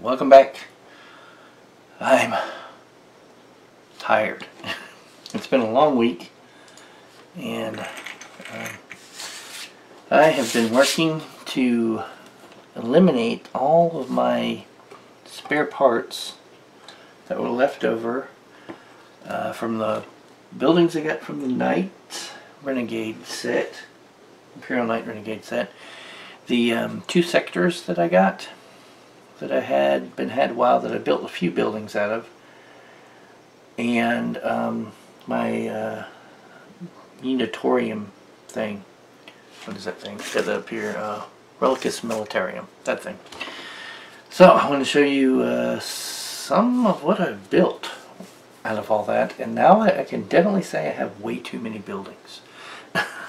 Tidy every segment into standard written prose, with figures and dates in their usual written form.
Welcome back. I'm tired. It's been a long week, and I have been working to eliminate all of my spare parts that were left over from the buildings I got from the Knight Renegade set, Imperial Knight Renegade set. The two sectors that I got, that I had a while, that I built a few buildings out of, and my Unitorium thing. What is that thing? It's got up here, Relicus Militarum, that thing. So I want to show you some of what I've built out of all that, and now I can definitely say I have way too many buildings.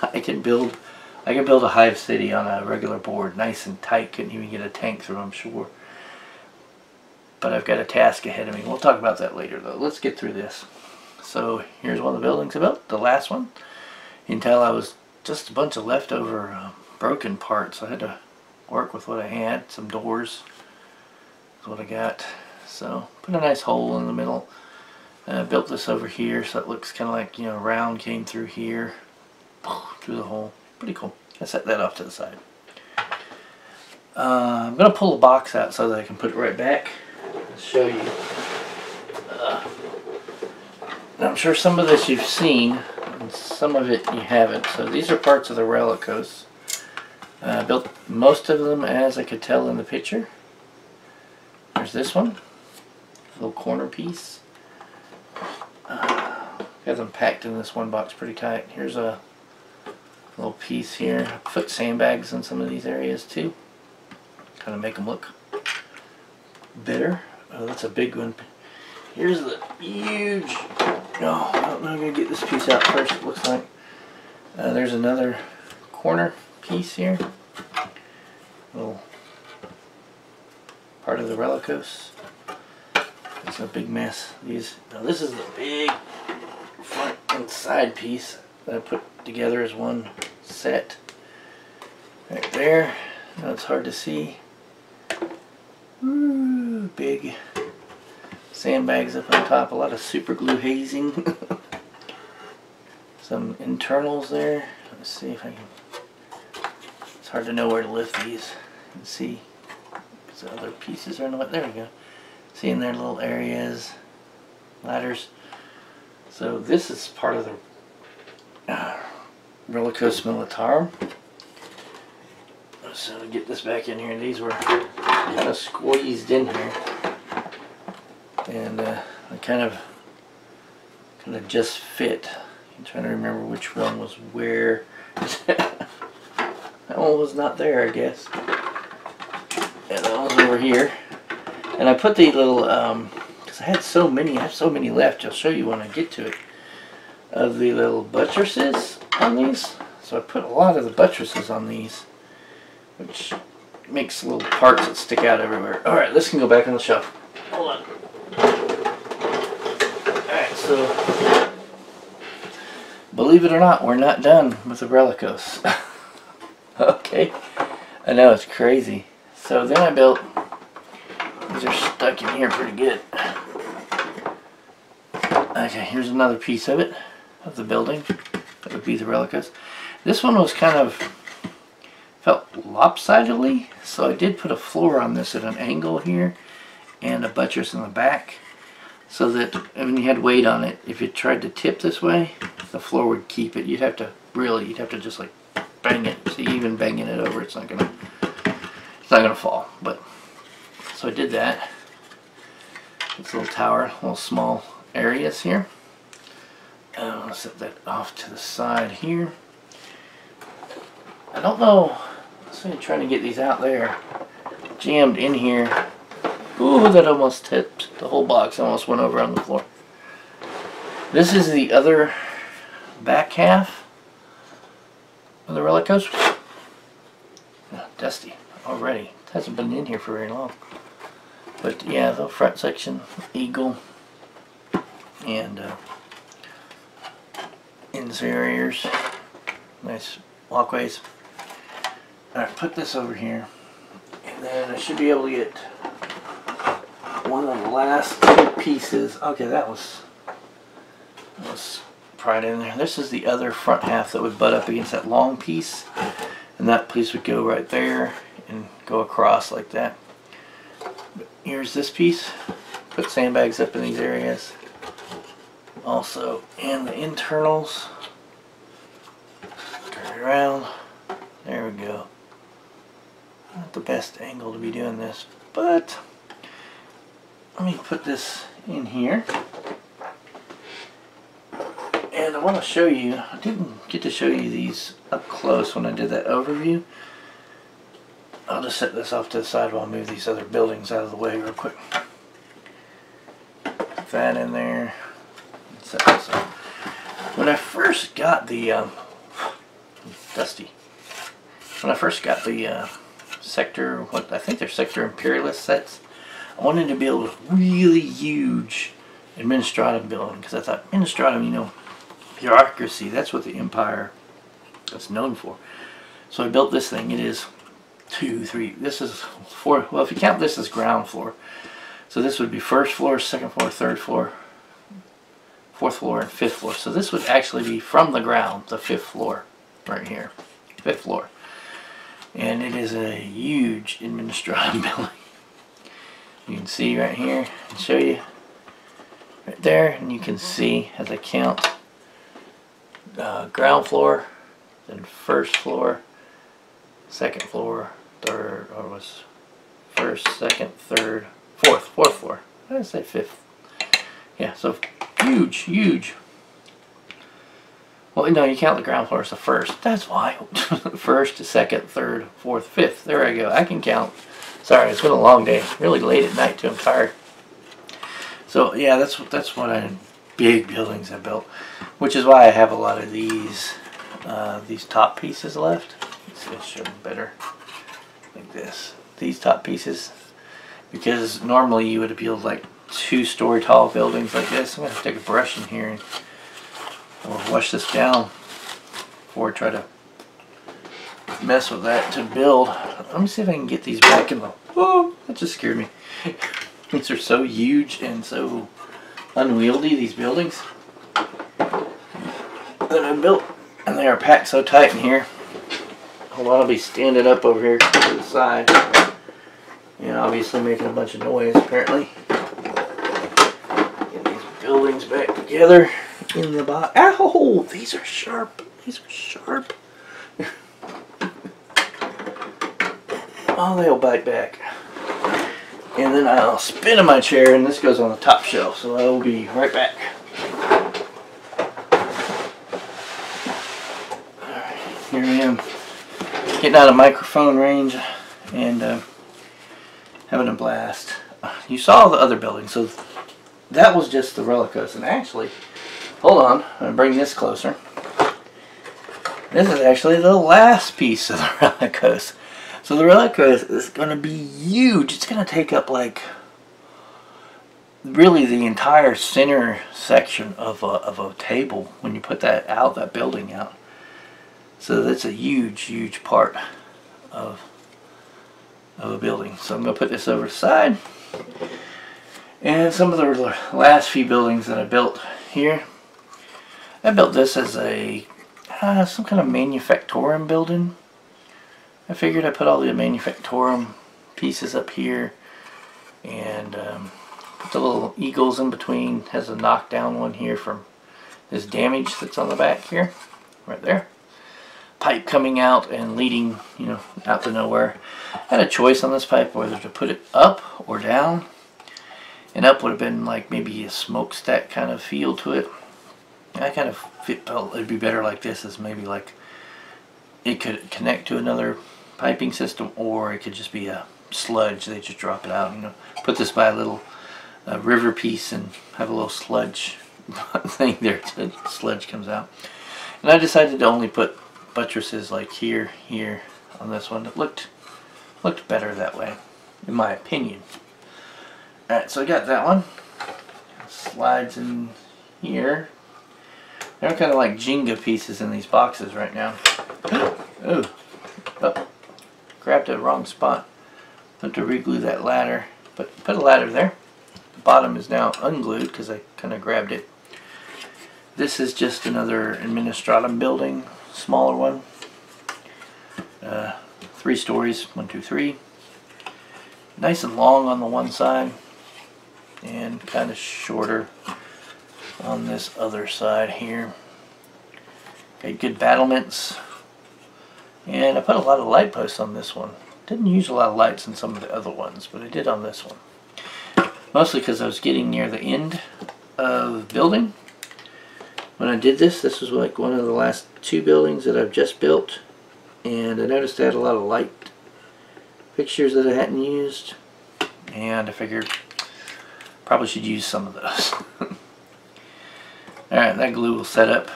I can build a hive city on a regular board, nice and tight. Couldn't even get a tank through, I'm sure. But I've got a task ahead of me. We'll talk about that later, though. Let's get through this. So here's one of the buildings I built, the last one. You can tell I was just a bunch of leftover broken parts. I had to work with what I had. Some doors is what I got. So put a nice hole in the middle. I built this over here, so it looks kind of like, you know, round came through here, through the hole. Pretty cool. I set that off to the side. I'm going to pull a box out so that I can put it right back. Show you. I'm sure some of this you've seen, and some of it you haven't. So these are parts of the Relicos. I built most of them as I could tell in the picture. There's this one, little corner piece. Got them packed in this one box pretty tight. Here's a little piece here. I put sandbags in some of these areas too, kind of make them look better. Oh, that's a big one. Here's the huge... No, I'm going to get this piece out first, it looks like. There's another corner piece here. Little part of the Relicos. It's a big mess. Now this is the big front and side piece that I put together as one set. Right there. Now it's hard to see. Ooh, big sandbags up on top, a lot of super glue hazing. Some internals there. Let's see if I can... It's hard to know where to lift these and see, because the other pieces are not... There we go. See in their little areas, ladders. So this is part of the Relicus Militarum. So to get this back in here, these were kind of squeezed in here, and I kind of just fit. I'm trying to remember which one was where. That one was not there, I guess. Yeah, that one's over here. And I put the little, because I have so many left. I'll show you when I get to it. Of the little buttresses on these. So I put a lot of the buttresses on these, which makes little parts that stick out everywhere. Alright, this can go back on the shelf. Hold on. Alright, so believe it or not, we're not done with the Relicos. Okay. I know, it's crazy. So then I built, these are stuck in here pretty good. Okay, here's another piece of it, of the building. That would be the Relicos. This one was kind of felt lopsidedly, so I did put a floor on this at an angle here and a buttress in the back, so that when you had weight on it, if you tried to tip this way, the floor would keep it. You'd have to just like bang it. See, even banging it over, it's not gonna fall. But so I did that. This little tower, little small areas here. I'll set that off to the side here. I don't know. So I'm trying to get these out there. Jammed in here. Ooh, that almost tipped. The whole box almost went over on the floor. This is the other back half of the Relicos. Oh, dusty already. It hasn't been in here for very long. But yeah, the front section, eagle, and interiors. Nice walkways. Alright, put this over here, and then I should be able to get one of the last two pieces. Okay, that was pried in there. This is the other front half that would butt up against that long piece, and that piece would go right there and go across like that. But here's this piece. Put sandbags up in these areas. Also, and the internals. Turn it around. There we go. Not the best angle to be doing this, but let me put this in here. And I want to show you, I didn't get to show you these up close when I did that overview. I'll just set this off to the side while I move these other buildings out of the way real quick. Put that in there. Set this up. When I first got the, dusty. When I first got the Sector, what I think they're Sector Imperialist sets, I wanted to build a really huge Administratum building, because I thought Administratum, you know, bureaucracy, that's what the Empire is known for. So I built this thing. It is 2, 3, this is 4, well, if you count this as ground floor, so this would be first floor, second floor, third floor, fourth floor, and fifth floor. So this would actually be from the ground, the fifth floor, right here, fifth floor. And it is a huge Administratum building. You can see right here, I'll show you right there, and you can see as I count, ground floor, then first floor, second floor, third, or was first, second, third, fourth floor. What did I say, fifth? Yeah, so huge, huge. Well, no, you count the ground floor as the first. That's why. First, second, third, fourth, fifth. There I go. I can count. Sorry, it's been a long day. Really late at night too. I'm tired. So yeah, that's what big buildings I built, which is why I have a lot of these top pieces left. Let's show them better, like this. These top pieces, because normally you would build like 2-story tall buildings like this. I'm gonna have to take a brush in here and wash this down before I try to mess with that to build. Let me see if I can get these back in the... Oh, that just scared me. These are so huge and so unwieldy, these buildings that I built, and they are packed so tight in here. Hold on, I'll be standing up over here to the side. And obviously making a bunch of noise, apparently. Get these buildings back together in the box. Ow! These are sharp. These are sharp. Oh, they'll bite back. And then I'll spin in my chair, and this goes on the top shelf, so I will be right back. Alright, here I am, getting out of microphone range and having a blast. You saw the other building, so that was just the Reliquos. And actually, hold on, I'm going to bring this closer. This is actually the last piece of the Reliquos. So the Reliquos is going to be huge. It's going to take up like really the entire center section of a table when you put that building out. So that's a huge, huge part of a building. So I'm going to put this over the side. And some of the last few buildings that I built here, I built this as a some kind of manufactorum building. I figured I'd put all the manufactorum pieces up here and put the little eagles in between. Has a knockdown one here from this damage that's on the back here, right there. Pipe coming out and leading, you know, out to nowhere. I had a choice on this pipe whether to put it up or down. And up would have been like maybe a smokestack kind of feel to it. And I kind of felt it'd be better like this, as maybe like it could connect to another piping system, or it could just be a sludge. They just drop it out, you know. Put this by a little river piece and have a little sludge thing there. Sludge comes out. And I decided to only put buttresses like here on this one. It looked better that way, in my opinion. Alright, so I got that one. Slides in here. They're kind of like Jenga pieces in these boxes right now. Oh, grabbed the wrong spot. Have to reglue that ladder. But put a ladder there. bottom is now unglued because I kind of grabbed it. This is just another administratum building, smaller one. 3 stories, 1, 2, 3. Nice and long on the one side, and kind of shorter on this other side here. Got good battlements, and I put a lot of light posts on this one. Didn't use a lot of lights in some of the other ones, but I did on this one. Mostly because I was getting near the end of building. When I did this, this was like one of the last 2 buildings that I've just built, and I noticed I had a lot of light fixtures that I hadn't used, and I figured probably should use some of those. Alright, that glue will set up,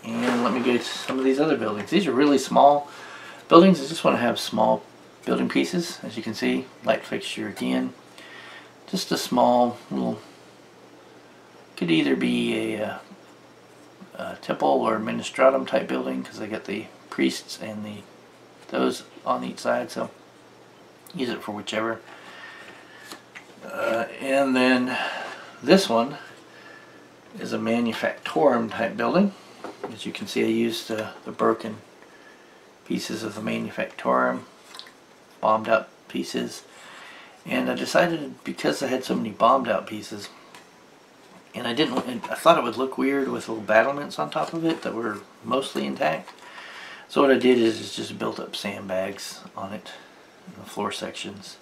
and let me go to some of these other buildings. These are really small buildings. I just want to have small building pieces. As you can see, light fixture again. Just a small little, could either be a temple or ministratum type building, because I got the priests and those on each side, so use it for whichever. And then this one is a manufactorum type building. As you can see, I used the broken pieces of the manufactorum, bombed out pieces, and I decided, because I had so many bombed out pieces, and I thought it would look weird with little battlements on top of it that were mostly intact. So what I did is just built up sandbags on it in the floor sections.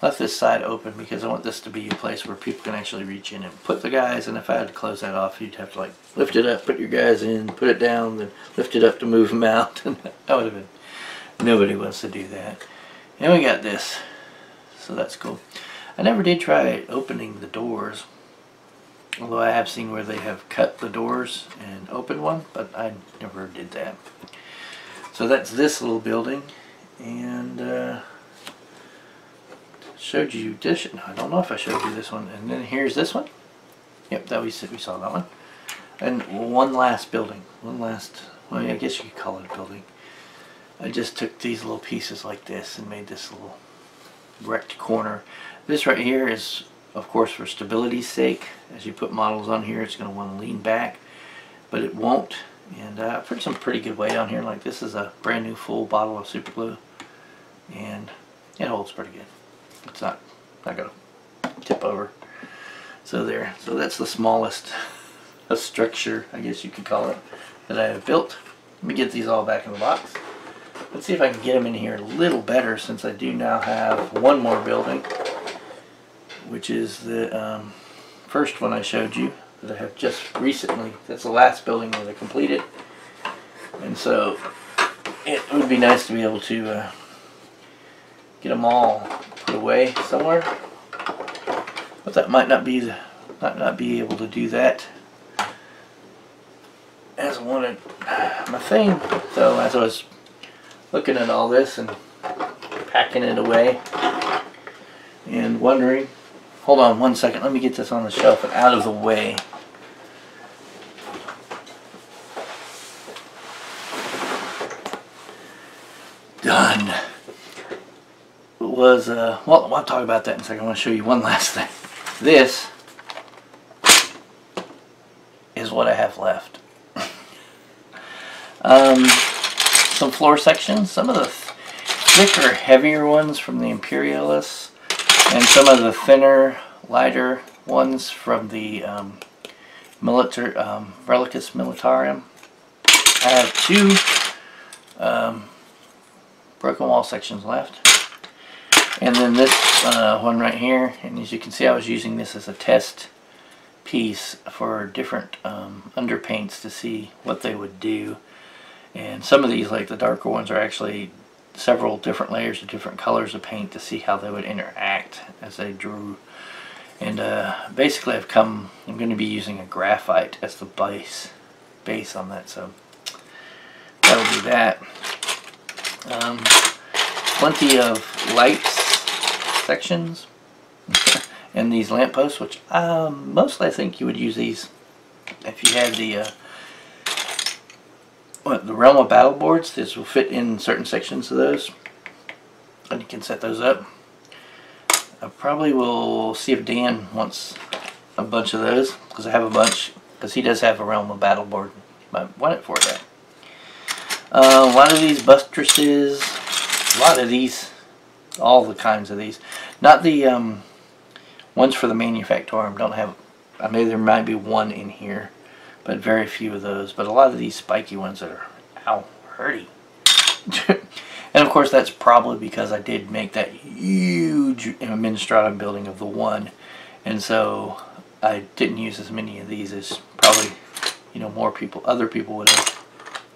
Left this side open because I want this to be a place where people can actually reach in and put the guys, and if I had to close that off, you'd have to like lift it up, put your guys in, put it down, then lift it up to move them out. And that would have been, nobody wants to do that. And we got this, so that's cool. I never did try opening the doors, although I have seen where they have cut the doors and opened one, but I never did that. So that's this little building, and showed you this. No, I don't know if I showed you this one. And then here's this one. Yep, that we saw that one. And one last building. One last, well, I guess you could call it a building. I just took these little pieces like this and made this little wrecked corner. This right here is, of course, for stability's sake. As you put models on here, it's going to want to lean back, but it won't. And I put some pretty good weight on here. Like, this is a brand new full bottle of super glue, and it holds pretty good. It's not gonna tip over. So there. So that's the smallest structure, I guess you could call it, that I have built. Let me get these all back in the box. Let's see if I can get them in here a little better, since I do now have one more building, which is the first one I showed you that I have just recently. That's the last building that I completed, and so it would be nice to be able to get them all put away somewhere, but that might not be able to do that as I wanted. My thing, though, as I was looking at all this and packing it away and wondering, hold on one second, let me get this on the shelf and out of the way. Done. Was well, I'll talk about that in a second. I want to show you one last thing. This is what I have left. Some floor sections, some of the thicker, heavier ones from the Imperialists, and some of the thinner, lighter ones from the Reliquis Militarum. I have 2 broken wall sections left. And then this one right here, and as you can see, I was using this as a test piece for different underpaints to see what they would do. And some of these, like the darker ones, are actually several different layers of different colors of paint to see how they would interact as they drew. And basically I'm going to be using a graphite as the base on that, so that'll be that. Plenty of lights sections and these lampposts, which mostly I think you would use these if you had the Realm of Battle boards. This will fit in certain sections of those, and you can set those up. I probably will see if Dan wants a bunch of those, because I have a bunch, because he does have a Realm of Battle board. I want it for that. A lot of these buttresses, a lot of these, all the kinds of these. Not the ones for the Manufactorum. Don't have. I mean, there might be one in here, but very few of those. But a lot of these spiky ones that are, ow, hurty. And of course, that's probably because I did make that huge Minstratum building of the one, and so I didn't use as many of these as probably, you know, more people, other people would have.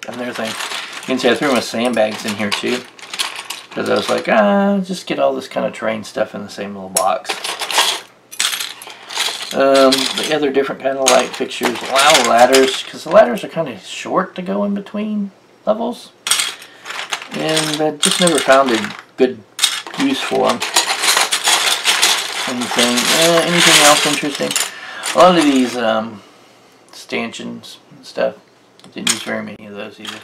And there's thing. You can see I threw my sandbags in here too, because I was like, just get all this kind of terrain stuff in the same little box. The other different kind of light fixtures, a lot of ladders, because the ladders are kind of short to go in between levels. And I just never found a good use for them. Anything else interesting? A lot of these stanchions and stuff. I didn't use very many of those either.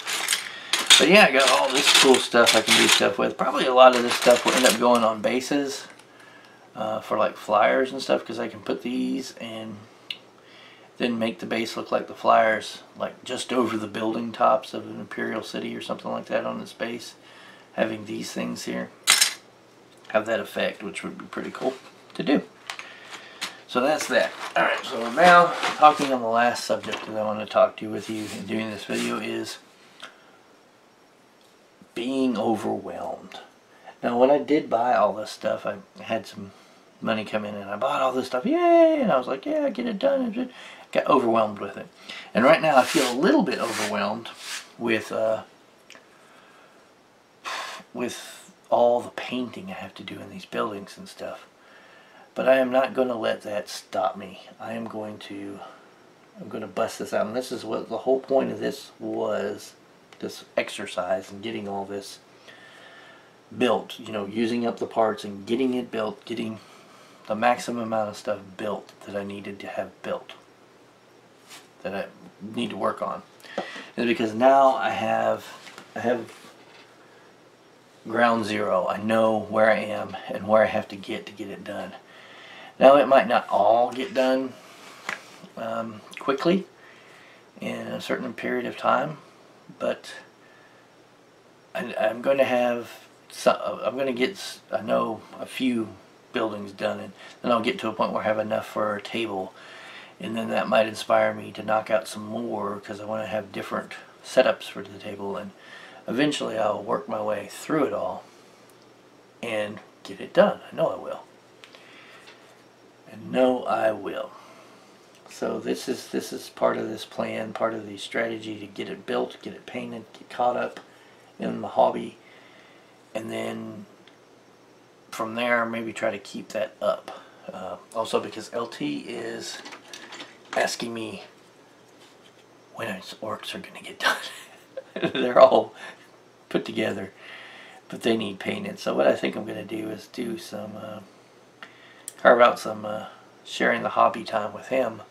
But yeah, I got all this cool stuff I can do stuff with. Probably a lot of this stuff will end up going on bases for like flyers and stuff, because I can put these and then make the base look like the flyers, like just over the building tops of an Imperial City or something like that on this base. Having these things here have that effect, which would be pretty cool to do. So that's that. Alright, so now talking on the last subject that I want to talk to you with you in doing this video is being overwhelmed. Now when I did buy all this stuff, I had some money come in and I bought all this stuff, yay, and I was like, yeah, get it done. Got overwhelmed with it. And right now I feel a little bit overwhelmed with all the painting I have to do in these buildings and stuff. But I am not going to let that stop me. I'm going to bust this out. And this is what the whole point of this was, this exercise and getting all this built. You know, using up the parts and getting it built, getting the maximum amount of stuff built that I needed to have built, that I need to work on, is because now I have ground zero. I know where I am and where I have to get it done. Now it might not all get done quickly in a certain period of time, but I'm going to have I'm going to get, I know, a few buildings done, and then I'll get to a point where I have enough for a table. And then that might inspire me to knock out some more, because I want to have different setups for the table, and eventually I'll work my way through it all and get it done. I know I will. And know I will. So this is part of this plan, part of the strategy to get it built, get it painted, get caught up in the hobby, and then from there maybe try to keep that up. Also because LT is asking me when his orcs are going to get done. They're all put together, but they need painted. So what I think I'm going to do is do some, carve out some sharing the hobby time with him,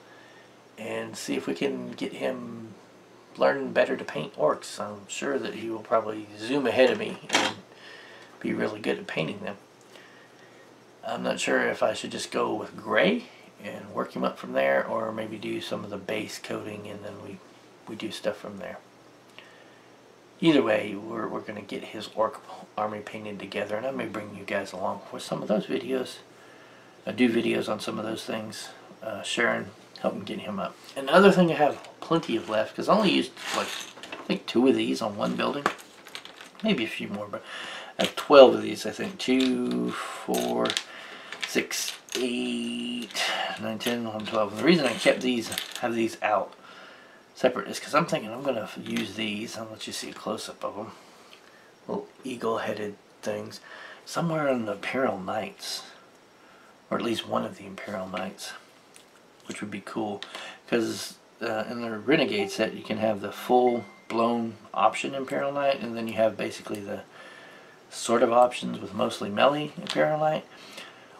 and see if we can get him learning better to paint orcs. I'm sure that he will probably zoom ahead of me and be really good at painting them. I'm not sure if I should just go with gray and work him up from there, or maybe do some of the base coating and then we do stuff from there. Either way, we're going to get his orc army painted together, and I may bring you guys along for some of those videos. I do videos on some of those things, sharing, helping get him up. And the other thing I have plenty of left, because I only used like I think 2 of these on one building, maybe a few more, but I have 12 of these, I think. 2, 4, 6, 8, 9, 10, 11, 12. And the reason I kept these, have these out separate, is because I'm thinking I'm going to use these. I'll let you see a close-up of them. Little eagle-headed things. Somewhere in the Imperial Knights, or at least one of the Imperial Knights, which would be cool, because in the Renegade set you can have the full-blown option Imperial Knight, and then you have basically the sort of options with mostly melee Imperial Knight.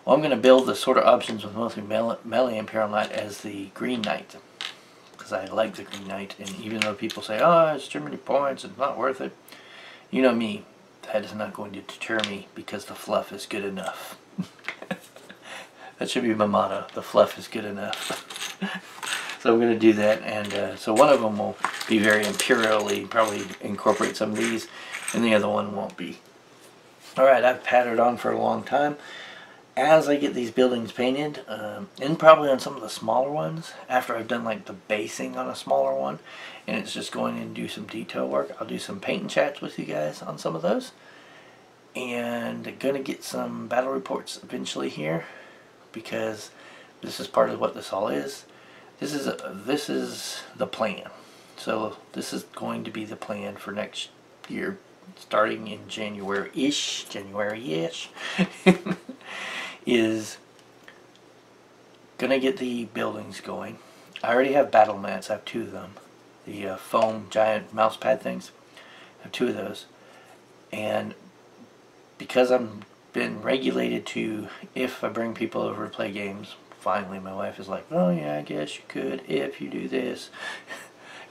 Well, I'm going to build the sort of options with mostly melee Imperial Knight as the Green Knight, because I like the Green Knight, and even though people say, oh, it's too many points, it's not worth it, you know me, that is not going to deter me, because the fluff is good enough. That should be my motto. The fluff is good enough. So I'm going to do that, and so one of them will be very imperially, probably incorporate some of these, and the other one won't be. Alright, I've pattered on for a long time. As I get these buildings painted, and probably on some of the smaller ones, after I've done like the basing on a smaller one, and it's just going in and do some detail work, I'll do some paint and chats with you guys on some of those. And gonna get some battle reports eventually here, because this is part of what this all is. This is the plan. So this is going to be the plan for next year, starting in January-ish, is gonna get the buildings going. I already have battle mats. I have 2 of them. The foam giant mouse pad things. I have 2 of those. And because I'm been regulated to, if I bring people over to play games, finally my wife is like, oh yeah, I guess you could if you do this.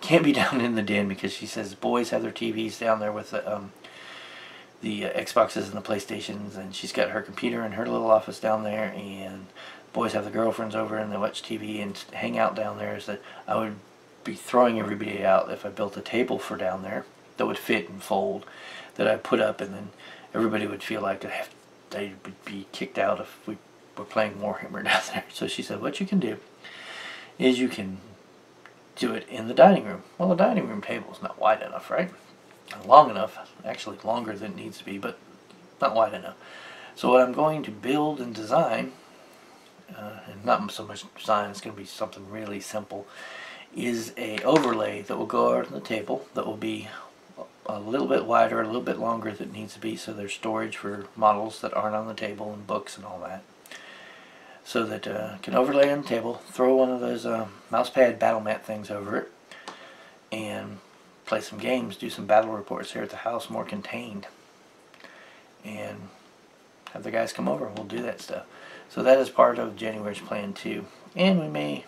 Can't be down in the den because she says boys have their TVs down there with the Xboxes and the PlayStations, and she's got her computer in her little office down there, and boys have the girlfriends over and they watch TV and hang out down there. Is that I would be throwing everybody out if I built a table for down there that would fit and fold, that I put up, and then everybody would feel like they would be kicked out if we were playing Warhammer down there. So she said, what you can do is you can do it in the dining room. Well, the dining room table is not wide enough, right? Long enough, actually longer than it needs to be, but not wide enough. So what I'm going to build and design, and not so much design, it's going to be something really simple, is a overlay that will go out on the table that will be a little bit wider, a little bit longer than it needs to be, so there's storage for models that aren't on the table and books and all that. So that can overlay on the table, throw one of those mousepad battle mat things over it, and play some games, do some battle reports here at the house, more contained, and have the guys come over and we'll do that stuff. So that is part of January's plan too, and we may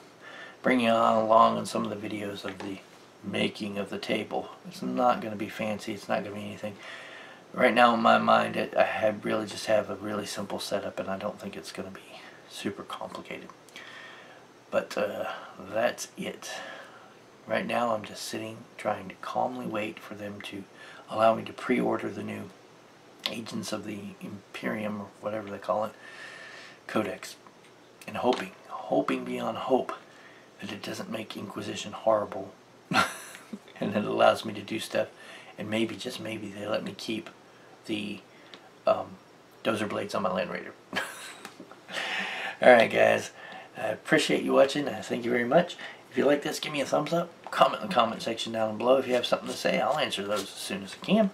bring you on along in some of the videos of the making of the table. It's not going to be fancy, it's not going to be anything. Right now in my mind I really just have a really simple setup, and I don't think it's going to be super complicated. But that's it. Right now I'm just sitting trying to calmly wait for them to allow me to pre-order the new Agents of the Imperium, or whatever they call it, Codex, and hoping beyond hope that it doesn't make Inquisition horrible and that it allows me to do stuff, and maybe, just maybe, they let me keep the dozer blades on my Land Raider. Alright guys, I appreciate you watching. Thank you very much. If you like this, give me a thumbs up. Comment in the comment section down below. If you have something to say, I'll answer those as soon as I can.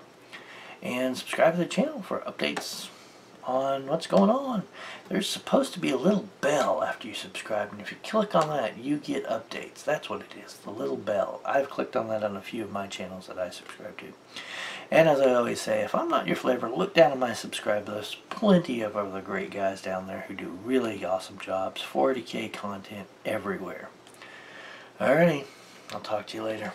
And subscribe to the channel for updates on what's going on. There's supposed to be a little bell after you subscribe, and if you click on that, you get updates. That's what it is, the little bell. I've clicked on that on a few of my channels that I subscribe to. And as I always say, if I'm not your flavor, look down at my subscribe list. Plenty of other great guys down there who do really awesome jobs. 40K content everywhere. Alrighty, I'll talk to you later.